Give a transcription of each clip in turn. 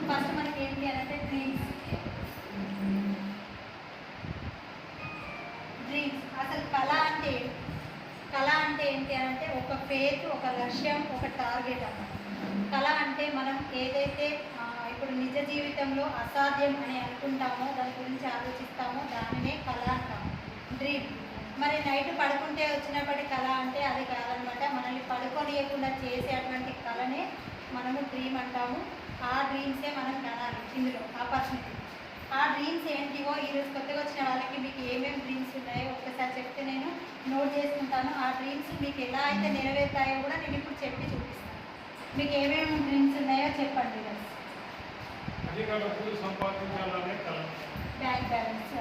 First మనకి ఏంటి అంటే డ్రీమ్స్. అసలు కళ అంటే ఏంటి అంటే ఒక ఫేత్, ఒక లక్ష్యం, ఒక టార్గెట్ అన్నమాట. కళ అంటే మనం ఏదైతే ఇప్పుడు నిజ జీవితంలో అసాధ్యం అని అనుకుంటామో, దాని గురించి ఆలోచిస్తామో దానినే కళ అంటాము, డ్రీమ్. మరి నైట్ పడుకుంటే వచ్చినప్పటి కళ అంటే అది కాదనమాట. మనల్ని పడుకోనియకుండా చేసేటువంటి కళనే మనము డ్రీమ్ అంటాము. ఆ డ్రీమ్సే మనం కనాలి ఇందులో ఆపర్చునిటీ. ఆ డ్రీమ్స్ ఏంటివో ఈరోజు కొత్తగా వచ్చిన వాళ్ళకి మీకు ఏమేమి డ్రీమ్స్ ఉన్నాయో ఒక్కసారి చెప్తే నేను నోట్ చేసుకుంటాను. ఆ డ్రీమ్స్ మీకు ఎలా అయితే నెరవేరుతాయో కూడా నేను ఇప్పుడు చెప్పి చూపిస్తాను. మీకు ఏమేమి డ్రీమ్స్ ఉన్నాయో చెప్పండి. బ్యాంక్ బ్యాలెన్స్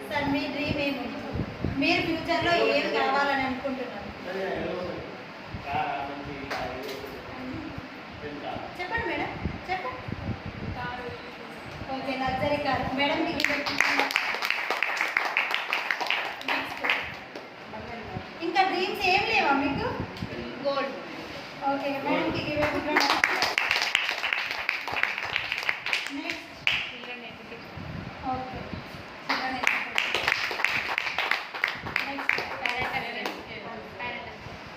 సార్, మీ డ్రీమ్ ఏమి? మీరు ఫ్యూచర్లో ఏం కావాలని అనుకుంటున్నారు చెప్పండి మేడం, చెప్పండి. Okay, luxury car. మేడం ఇంకా డ్రీమ్స్ ఏం లేవా మీకు? గోల్డ్. ఓకే మేడంకి next okay next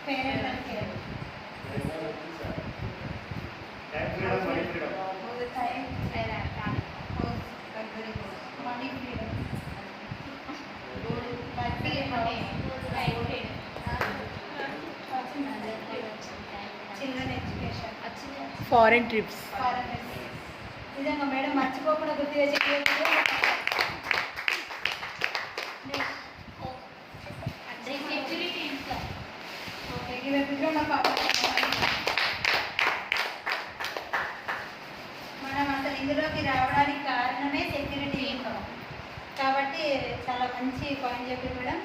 parent care. Money freedom, children education, foreign trips. నిజంగా మేడం మర్చిపోకుండా గుర్తు చేసి ఓకే ఇవన్నీ మనం అసలు ఇందులోకి రావడానికి కారణమే సెక్యూరిటీ ఇన్కమ్. కాబట్టి చాలా మంచి పాయింట్ చెప్పి మేడం.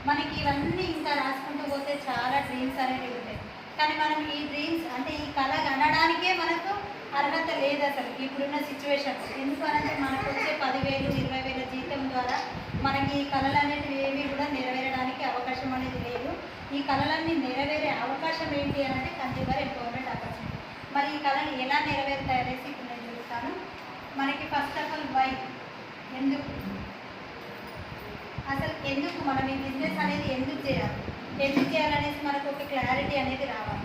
మనకి ఇవన్నీ ఇంకా రాసుకుంటూ పోతే చాలా డ్రీమ్స్ అనేవి ఉంటాయి. కానీ మనం ఈ డ్రీమ్స్ అంటే ఈ కళ కనడానికే మనకు అర్హత లేదు అసలు ఇప్పుడున్న సిచ్యువేషన్స్. ఎందుకు అంటే మనకు వచ్చే 10,000, 20,000 జీతం ద్వారా మనకి ఈ కళలు అనేటివి ఏవి కూడా నెరవేరడానికి అవకాశం అనేది లేదు. ఈ కళలన్నీ నెరవేరే అవకాశం ఏంటి అని అంటే కన్జ్యూమర్ ఎంపవర్మెంట్ ఆపర్చునిటీ. మరి ఈ కళలు ఎలా నెరవేరుతాయనేసి ఇప్పుడు నేను చెప్తాను. మనకి ఫస్ట్ ఆఫ్ ఆల్ వై, ఎందుకు, అసలు ఎందుకు మనం ఈ బిజినెస్ అనేది ఎందుకు చేయాలనేసి మనకు ఒక క్లారిటీ అనేది రావాలి.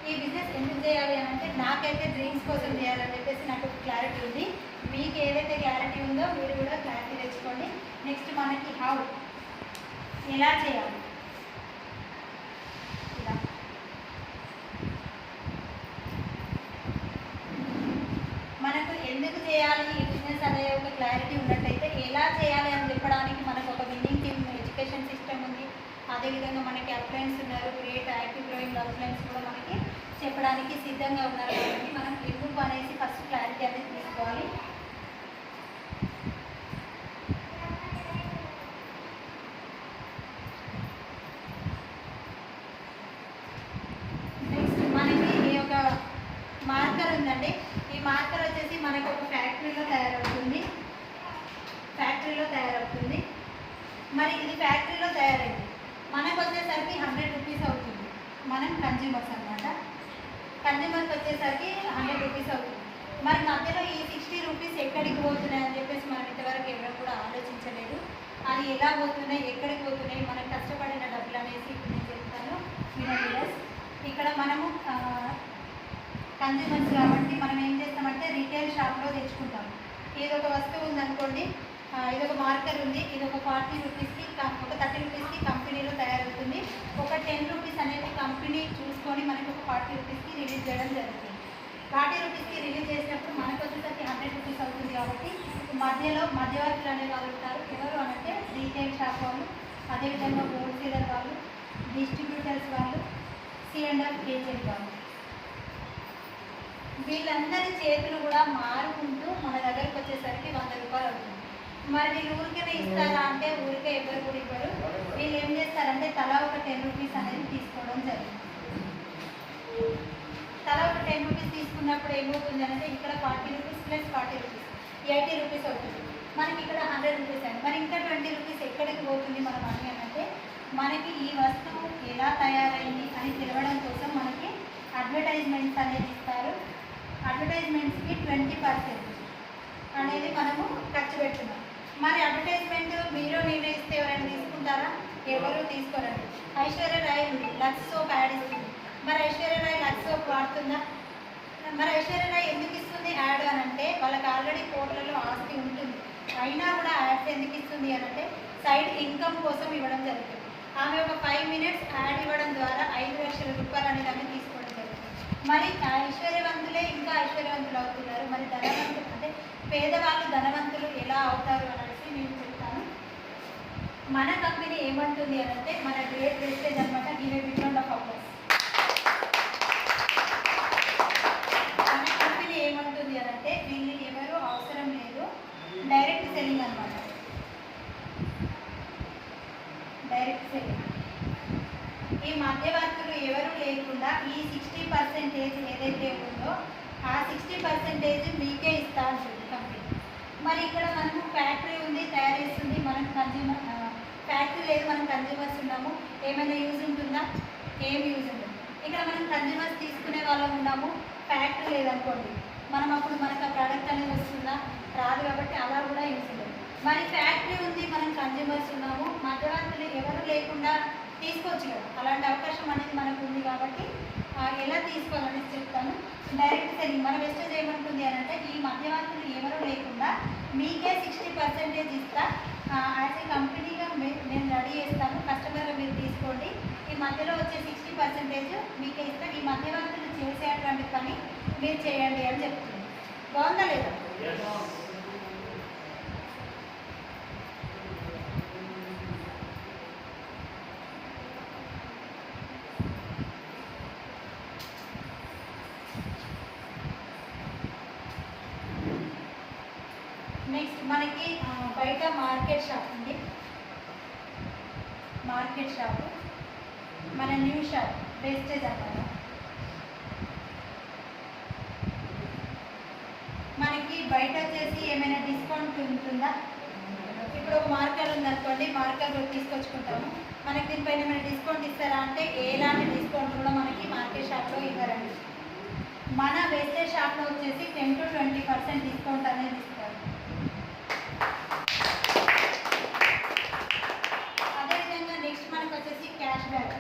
ఈ బిజినెస్ ఎందుకు చేయాలి అని అంటే నాకైతే డ్రీమ్స్ కోసం చేయాలని చెప్పేసి నాకు ఒక క్లారిటీ ఉంది. మీకు ఏదైతే క్లారిటీ ఉందో మీరు కూడా క్లారిటీ తెచ్చుకోండి. నెక్స్ట్ మనకి హౌ, ఎలా చేయాలి, ఇలా మనకు ఎందుకు చేయాలి ఈ బిజినెస్ అనే ఒక క్లారిటీ ఉన్నట్టయితే ఎలా చేయాలి అని చెప్పడానికి మనకు ఒక విన్నింగ్ టీమ్ ఎడ్యుకేషన్ సిస్టమ్ ఉంది. అదేవిధంగా మనకి అప్లైన్స్ ఉన్నారు, క్రియేట్ యాక్టివ్ గ్రోయింగ్ అప్లైన్స్ కూడా మనకి చెప్పడానికి సిద్ధంగా ఉన్నారు. కాబట్టి మనం ఎందుకు అనేసి ఫస్ట్ క్లారిటీ అనేది తీసుకోవాలి. నెక్స్ట్ మనకి ఈ యొక్క మార్కర్ ఉందండి. ఈ మార్కర్ వచ్చేసి మనకు ఒక ఫ్యాక్టరీలో తయారవుతుంది. మరి ఇది ఫ్యాక్టరీలో తయారైంది, మనకు వచ్చేసరికి 100 రూపీస్ అవుతుంది. మనం కన్జ్యూమర్స్ అనమాట. కన్జ్యూమర్కి వచ్చేసరికి 100 రూపీస్ అవుతుంది. మరి మధ్యలో ఈ 60 రూపీస్ ఎక్కడికి పోతున్నాయి అని చెప్పేసి మనం ఇంతవరకు ఎవరు కూడా ఆలోచించలేదు. అది ఎలా పోతున్నాయి, ఎక్కడికి పోతున్నాయి, మనం కష్టపడిన డబ్బులు అనేసి ఇప్పుడు నేను చెప్తాను. ఇక్కడ మనము కన్జ్యూమర్స్ కాబట్టి మనం ఏం చేస్తామంటే రీటైల్ షాప్లో తెచ్చుకుంటాము. ఏదో ఒక వస్తువు ఉందనుకోండి, ఇదొక మార్కర్ ఉంది, ఇది ఒక 40 రూపీస్కి, ఒక 30 రూపీస్కి కంపెనీలో తయారవుతుంది. ఒక 10 రూపీస్ అనేది కంపెనీ చూసుకొని మనకి ఒక 40 రూపీస్కి రిలీజ్ చేయడం జరుగుతుంది. 40 రూపీస్కి రిలీజ్ చేసినప్పుడు మనకు వచ్చేసరికి 100 రూపీస్ అవుతుంది. కాబట్టి మధ్యలో మధ్యవర్తులు అనే వాళ్ళు ఉంటారు. ఎవరు అనంటే రీటైల్ షాప్ వాళ్ళు, అదేవిధంగా హోల్సేలర్ వాళ్ళు, డిస్ట్రిబ్యూటర్స్ వాళ్ళు, C&F ఏజెంట్ వాళ్ళు. వీళ్ళందరి చేతులు కూడా మారుకుంటూ మన దగ్గరకు వచ్చేసరికి 100 రూపాయలు అవుతుంది. మరి వీళ్ళు ఊరికే ఇస్తారా అంటే ఊరికే ఎవరు కూడా ఇవ్వరు. వీళ్ళు ఏం చేస్తారంటే తలా ఒక 10 రూపీస్ అనేది తీసుకోవడం జరుగుతుంది. తలా ఒక 10 రూపీస్ తీసుకున్నప్పుడు ఏమవుతుంది అంటే ఇక్కడ 40 రూపీస్ ప్లస్ 40 రూపీస్ 80 రూపీస్ అవుతుంది. మనకి ఇక్కడ 100 రూపీస్ అండి. మరి ఇంకా 20 రూపీస్ ఎక్కడికి పోతుంది మన మనీ అంటే మనకి ఈ వస్తువు ఎలా తయారైంది అని తెలవడం కోసం మనకి అడ్వర్టైజ్మెంట్స్ అనేది ఇస్తారు. అడ్వర్టైజ్మెంట్స్కి 20% అనేది మనము ఖర్చు పెడుతున్నాం. మరి అడ్వర్టైజ్మెంట్ మీరు నిర్ణయిస్తే ఎవరైనా తీసుకుంటారా? ఎవరు తీసుకోరండి. Aishwarya Rai Lux soap ad ఇస్తుంది. మరి ఐశ్వర్య రాయ్ లక్స్ సోప్ వాడుతుందా? మరి ఐశ్వర్య రాయ్ ఎందుకు ఇస్తుంది యాడ్ అని అంటే వాళ్ళకి ఆల్రెడీ కోట్లలో ఆస్తి ఉంటుంది. అయినా కూడా యాడ్స్ ఎందుకు ఇస్తుంది అని అంటే సైడ్ ఇన్కమ్ కోసం ఇవ్వడం జరుగుతుంది. ఆమె ఒక 5 minutes యాడ్ ఇవ్వడం ద్వారా 5 లక్షల రూపాయలు అనేది ఆమె తీసుకోవడం జరుగుతుంది. మరి ఐశ్వర్యవంతులే ఇంకా ఐశ్వర్యవంతులు అవుతున్నారు. మరి ధనవంతులు అంటే పేదవాళ్ళు ధనవంతులు ఎలా అవుతారు అనేసి నేను చెప్తాను. మన కంపెనీ ఏమంటుంది అని అంటే మన గ్రేట్ వేస్టేజ్ అనమాట. Give a big round of applause. మన కంపెనీ ఏమంటుంది అని అంటే వీళ్ళకి ఎవరు అవసరం లేదు, డైరెక్ట్ సెల్లింగ్ అనమాట. Direct selling. ఈ మధ్యవర్తులు ఎవరు లేకుండా ఈ 60% ఏదైతే ఉందో ఆ 60% మీకే ఇస్తా ఉంటుంది కంపెనీ. మరి ఇక్కడ మనకు ఫ్యాక్టరీ ఉంది, తయారు చేస్తుంది, మనం కన్జ్యూమర్. ఫ్యాక్టరీ లేదు, మనం కన్జ్యూమర్స్ ఉన్నాము. ఏమైనా యూజ్ ఉంటుందా? ఏం యూజ్ ఉంటుంది. ఇక్కడ మనం కన్జ్యూమర్స్ తీసుకునే వాళ్ళం ఉన్నాము, ఫ్యాక్టరీ లేదనుకోండి, మనం అప్పుడు మనకు ఆ ప్రోడక్ట్ అనేది వస్తుందా? రాదు. కాబట్టి అలా కూడా యూజ్ ఉంటుంది. మరి ఫ్యాక్టరీ ఉంది, మనం కన్జ్యూమర్స్ ఉన్నాము, మధ్యవర్తులు ఎవరు లేకుండా తీసుకోవచ్చు కదా. అలాంటి అవకాశం అనేది మనకు ఉంది. కాబట్టి ఎలా తీసుకోవాలనేది చెప్తాను. Direct selling. మన వెస్టేజ్ ఏమంటుంది అని అంటే ఈ మధ్యవర్తులు ఎవరు లేకుండా మీకే 60% ఇస్తా. యాజ్ ఏ కంపెనీగా నేను రెడీ చేస్తాను, కస్టమర్గా మీరు తీసుకోండి. ఈ మధ్యలో వచ్చే 60% మీకే ఇస్తా. ఈ మధ్యవర్తులు చేసేటువంటి పని మీరు చేయండి అని చెప్తుంది. బాగుందా లేదా? నెక్స్ట్ మనకి బయట మార్కెట్ షాప్ ఉంది. మార్కెట్ షాప్ మన న్యూ షాప్ వేస్టేజ్ అన్నమాట. మనకి బయట వచ్చేసి ఏమైనా డిస్కౌంట్ ఉంటుందా? ఇప్పుడు ఒక మార్కర్ ఉందనుకోండి, మార్కర్ తీసుకొచ్చుకుంటాము. మనకి దీనిపైన ఏమైనా డిస్కౌంట్ ఇస్తారా అంటే ఎలాంటి డిస్కౌంట్ కూడా మనకి మార్కెట్ షాప్లో ఇవ్వరండి. మన వేస్టేజ్ షాప్లో వచ్చేసి 10 to 20% డిస్కౌంట్ అనేది ఇస్తారు. అదేవిధంగా నెక్స్ట్ మనకు వచ్చేసి క్యాష్ బ్యాక్.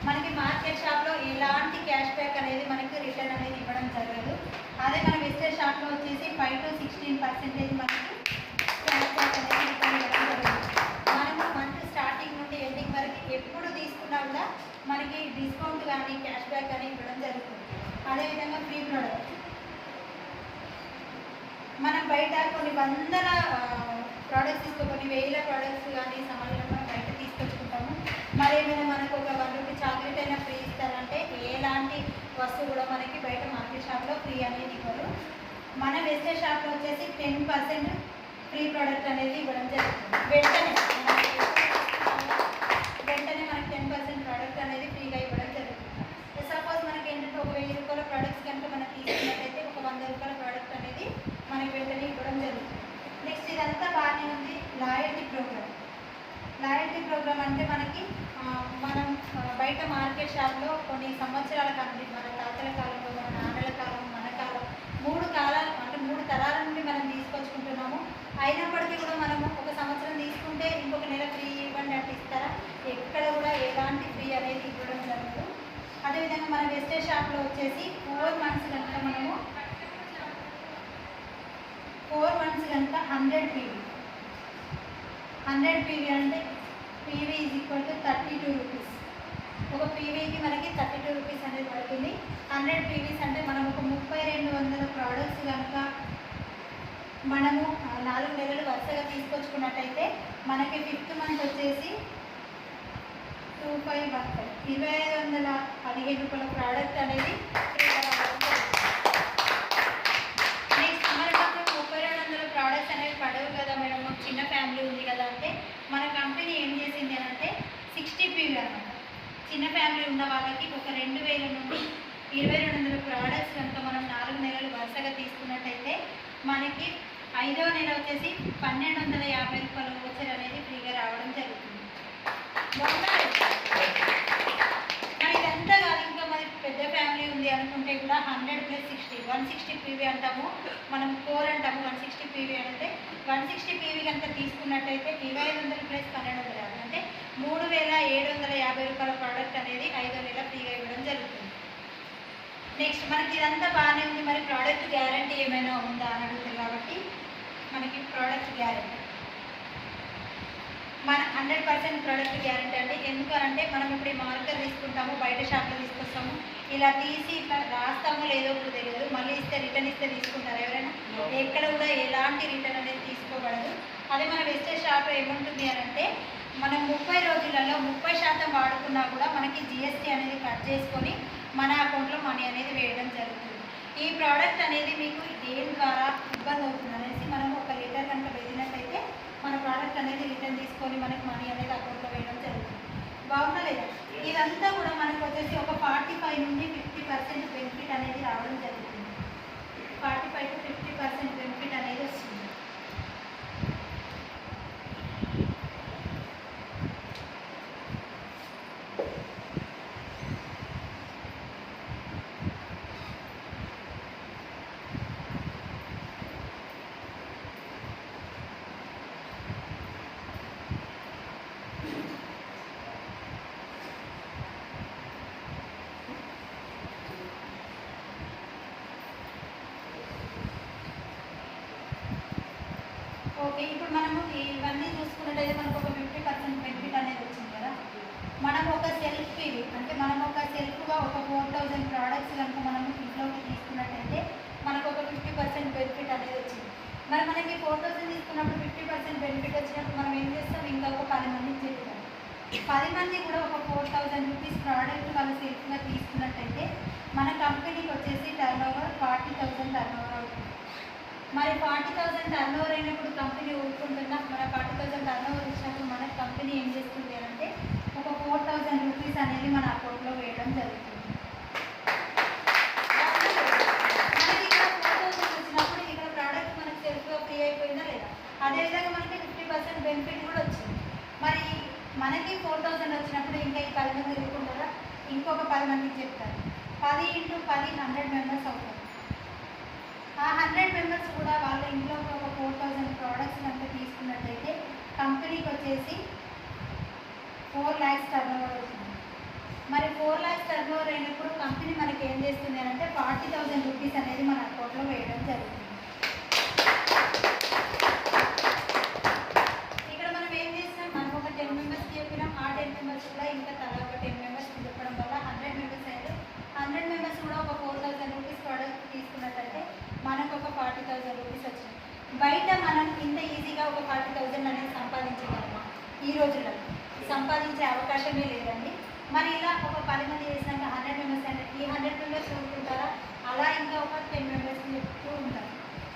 మనకి మార్కెట్ షాప్లో ఎలాంటి క్యాష్ బ్యాక్ అనేది మనకి రిటర్న్ అనేది ఇవ్వడం జరగదు. అదే మన వెస్టేజ్ షాప్లో వచ్చేసి 5 to 16% మనకి క్యాష్ బ్యాక్ అనేది రిటర్న్ ఇవ్వడం జరుగుతుంది. మనము మంత్ స్టార్టింగ్ నుండి ఎండింగ్ వరకు ఎప్పుడు తీసుకున్నా కూడా మనకి డిస్కౌంట్ కానీ క్యాష్ బ్యాక్ కానీ ఇవ్వడం జరుగుతుంది. అదేవిధంగా ఫ్రీ ప్రోడక్ట్. మనం బయట కొన్ని వందల ప్రోడక్ట్స్ కొన్ని వేల ప్రోడక్ట్స్ కానీ సామాన్లు మనం బయట తీసుకొచ్చుకుంటాము. మరి ఏమైనా మనకు ఒక 1 రూపీ చాక్లెట్ అయినా ఫ్రీ ఇస్తారంటే ఎలాంటి వస్తువు కూడా మనకి బయట మార్కెట్ షాప్లో ఫ్రీ అనేది ఇవ్వరు. మన వెస్టేజ్ షాప్లో వచ్చేసి 10% ఫ్రీ ప్రోడక్ట్ అనేది ఇవ్వడం జరుగుతుంది. వెంటనే మనకి 10% ప్రోడక్ట్ అనేది ఫ్రీగా ఇవ్వడం జరుగుతుంది. సపోజ్ మనకి ఏంటంటే ఒక 1000 రూపాయల ప్రోడక్ట్స్ కనుక మనం తీసుకున్నట్టయితే ఒక 100 రూపాయల ప్రోడక్ట్ అనేది మనకి వెంటనే ఇవ్వడం జరుగుతుంది. నెక్స్ట్ ఇదంతా బాగానే ఉంది. Loyalty programme. లాయల్టీ ప్రోగ్రామ్ అంటే మనకి మనం బయట మార్కెట్ షాప్లో కొన్ని సంవత్సరాల కంటే మన తాతల కాలంలో, మన నాన్నల కాలం, మన కాలం 3 కాలాలు అంటే 3 తరాల నుండి మనం తీసుకొచ్చుకుంటున్నాము. అయినప్పటికీ కూడా మనము ఒక సంవత్సరం తీసుకుంటే ఇంకొక నెల ఫ్రీ ఇవ్వండి అంటే ఇస్తారా? ఎక్కడ కూడా ఎలాంటి ఫ్రీ అనేది ఇవ్వడం జరగదు. అదేవిధంగా మన వెస్టేజ్ షాప్లో వచ్చేసి 4 months కనుక మనము 4 months కనుక 100 PV. 100 PV అంటే PV is equal to 32 rupees. ఒక PVకి మనకి 32 రూపీస్ అనేది పడుతుంది. 100 PVs అంటే మనం ఒక 3200 ప్రోడక్ట్స్ కనుక మనము 4 నెలలు వరుసగా తీసుకొచ్చుకున్నట్టయితే మనకి 5th month వచ్చేసి 2515 2515 రూపాయల ప్రోడక్ట్ అనేది నెక్స్ట్ మనకు 3200 ప్రోడక్ట్స్ అనేవి పడవు కదా మేడం, చిన్న ఫ్యామిలీ ఉంది కదా అంటే మన కంపెనీ ఏం చేసింది అని అంటే 60 PV అనమాట. చిన్న ఫ్యామిలీ ఉన్న వాళ్ళకి ఒక 2000 నుండి 2200 ప్రోడక్ట్స్ కనుక మనం 4 నెలలు వరుసగా తీసుకున్నట్టయితే మనకి 5వ నెల వచ్చేసి 1250 రూపాయల వోచర్ అనేది ఫ్రీగా రావడం జరుగుతుంది. బాగుందా? మరి ఇదంతా కాదు, ఇంకా మరి పెద్ద ఫ్యామిలీ ఉంది అనుకుంటే కూడా 100+60 160 పీవీ అంటాము, మనం కోర్ అంటాము. 160 పీవీ అంటే 160 పీవీ కనుక తీసుకున్నట్టయితే 2500+1250 అంటే 3750 రూపాయల ప్రోడక్ట్ అనేది 5వ నెల ఫ్రీగా ఇవ్వడం జరుగుతుంది. నెక్స్ట్ మనకి ఇదంతా బాగానే ఉంది, మరి ప్రోడక్ట్ గ్యారంటీ ఏమైనా ఉందా అని అడుగుతుంది. కాబట్టి మనకి ప్రోడక్ట్ గ్యారంటీ మన 100% ప్రోడక్ట్ గ్యారంటీ అండి. ఎందుకంటే మనం ఇప్పుడు ఈ మార్కర్ తీసుకుంటాము, బయట షాప్లో తీసుకొస్తాము, ఇలా తీసి ఇట్లా రాస్తామో లేదో కూడా తెలియదు, మళ్ళీ ఇస్తే రిటర్న్ ఇస్తే తీసుకుంటారు ఎవరైనా? ఎక్కడ కూడా ఎలాంటి రిటర్న్ అనేది తీసుకోబడదు. అదే మన వెస్టేజ్ షాప్లో ఏముంటుంది అని అంటే మనం 30 రోజులలో 30% వాడుకున్నా కూడా మనకి జిఎస్టీ అనేది కట్ చేసుకొని మన అకౌంట్లో మనీ అనేది వేయడం జరుగుతుంది. ఈ ప్రోడక్ట్ అనేది మీకు దేని ద్వారా ఇబ్బంది అవుతుంది అనేసి మనం ఒక లెటర్ కనుక వెళ్ళినట్టయితే మన ప్రోడక్ట్ అనేది రిటర్న్ తీసుకొని మనకి మనీ అనేది అకౌంట్లో వేయడం జరుగుతుంది. బాగుందా లేదా? ఇదంతా కూడా మనకు వచ్చేసి ఒక 45 నుండి 50% బెనిఫిట్ అనేది రావడం జరుగుతుంది. 45 to 50% బెనిఫిట్ అనేది వస్తుంది. ఓకే, ఇప్పుడు మనము ఇవన్నీ చూసుకున్నట్టయితే మనకు ఒక 50% బెనిఫిట్ అనేది వచ్చింది కదా. మనం ఒక సెల్ఫ్ ఇవి అంటే మనం ఒక సెల్ఫ్గా ఒక 4000 ప్రోడక్ట్స్ కనుక మనం ఇంట్లోకి తీసుకున్నట్టయితే మనకు ఒక 50% బెనిఫిట్ అనేది వచ్చింది. మరి మనకి 4000 తీసుకున్నప్పుడు 50% బెనిఫిట్ వచ్చినప్పుడు మనం ఏం చేస్తాం? ఇంకా ఒక 10 మందికి చెప్తాం. 10 మంది కూడా ఒక 4000 రూపీస్ ప్రోడక్ట్ వాళ్ళు సెల్ఫ్గా తీసుకున్నట్టయితే మన కంపెనీకి వచ్చేసి టర్నోవర్ 40,000 టర్నోవర్ అవుతుంది. మరి 40,000 టర్నోవర్ అయినప్పుడు కంపెనీ ఊరుకుంటున్నా, మన 40,000 టర్నోవర్ ఇచ్చినప్పుడు మన కంపెనీ ఏం చేస్తుంది అంటే ఒక 4,000 రూపీస్ అనేది మన అకౌంట్లో వేయడం జరుగుతుంది. మనకి ఇక్కడ 4,000 వచ్చినప్పుడు ఇక్కడ ప్రోడక్ట్ మనకి సెల్ఫ్గా ఫ్రీ అయిపోయిందా లేదా? అదేవిధంగా మనకి 50% బెనిఫిట్ కూడా వచ్చింది. మరి మనకి 4,000 వచ్చినప్పుడు ఇంకా ఈ 10 మంది ఊరుకుంటారా? ఇంకొక 10 మందికి చెప్తారు. 10 × 10 100 మెంబర్స్ అవుతారు. ఆ 100 మెంబర్స్ కూడా వాళ్ళ ఇంట్లో ఒక 4,000 ప్రోడక్ట్స్ కనుక తీసుకున్నట్టయితే కంపెనీకి వచ్చేసి 4 lakhs టర్నోవర్ అవుతుంది. మరి 4 lakhs టర్నోవర్ అయినప్పుడు కంపెనీ మనకి ఏం చేస్తుంది అంటే 40,000 రూపీస్ అనేది మన అకౌంట్లో వేయడం జరుగుతుంది. ఇక్కడ మనం ఏం చేసినాం? మనం ఒక 10 మెంబర్స్కి చెప్పినాం, ఆ 10 మెంబర్స్ కూడా ఇంకా తలా ఒక 10 మెంబర్స్కి చెప్పడం వల్ల 100 మెంబర్స్ అయితే 100 మెంబర్స్ కూడా ఒక 4,000 రూపీస్ ప్రోడక్ట్ తీసుకున్నట్టయితే మనకు ఒక 40,000 రూపీస్ వచ్చినాయి. బయట మనం ఇంత ఈజీగా ఒక 40,000 అనేది సంపాదించగలమా? ఈ రోజుల్లో సంపాదించే అవకాశమే లేదండి. మరి ఇలా ఒక 10 మంది చేసినాక 100 మెంబర్స్ అంటే ఈ 100 మెంబర్స్ ఊరుకుంటారా? అలా ఇంకా ఒక 10 మెంబర్స్కి చెప్తూ ఉంటారు.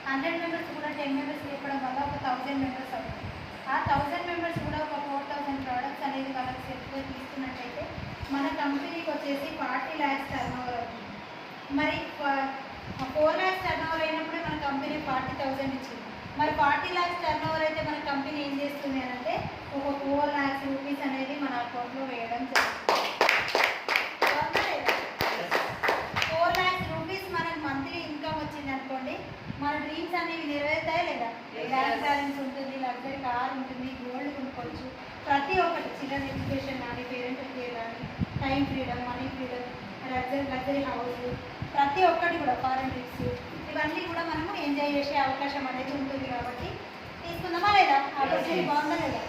100 మెంబర్స్ కూడా 10 మెంబర్స్ చెప్పడం వల్ల ఒక 1000 మెంబర్స్ అవుతారు. ఆ 1000 మెంబర్స్ కూడా ఒక 4,000 ప్రోడక్ట్స్ అనేది వాళ్ళకి సెట్గా తీసుకున్నట్టయితే మన కంపెనీకి వచ్చేసి 40 lakhs టర్నోవర్ అవుతుంది. మరి 4 lakhs టర్నోవర్ అయినప్పుడు మన కంపెనీ 40,000 ఇచ్చింది. మరి 40 lakhs టర్నోవర్ అయితే మన కంపెనీ ఏం చేస్తుంది అని అంటే ఒక 4 lakhs రూపీస్ అనేది మన అకౌంట్లో వేయడం జరుగుతుంది. 4 lakhs రూపీస్ మనకు మంత్లీ ఇన్కమ్ వచ్చింది అనుకోండి, మన డ్రీమ్స్ అనేవి నెరవేరుతాయా లేదా? బ్యాంక్ బ్యాలెన్స్ ఉంటుంది, లగ్జరీ కార్ ఉంటుంది, గోల్డ్ కొనుక్కోవచ్చు, ప్రతి ఒక్కటి చిల్డ్రన్ ఎడ్యుకేషన్ కానీ, పేరెంట్ కేర్ కానీ, time freedom, money freedom, luxury house, ప్రతి ఒక్కటి కూడా ఫారెన్ ట్రిప్స్, ఇవన్నీ కూడా మనము ఎంజాయ్ చేసే అవకాశం అనేది ఉంటుంది. కాబట్టి తీసుకుందామా లేదా? ఆపర్చునిటీ బాగుందా లేదా?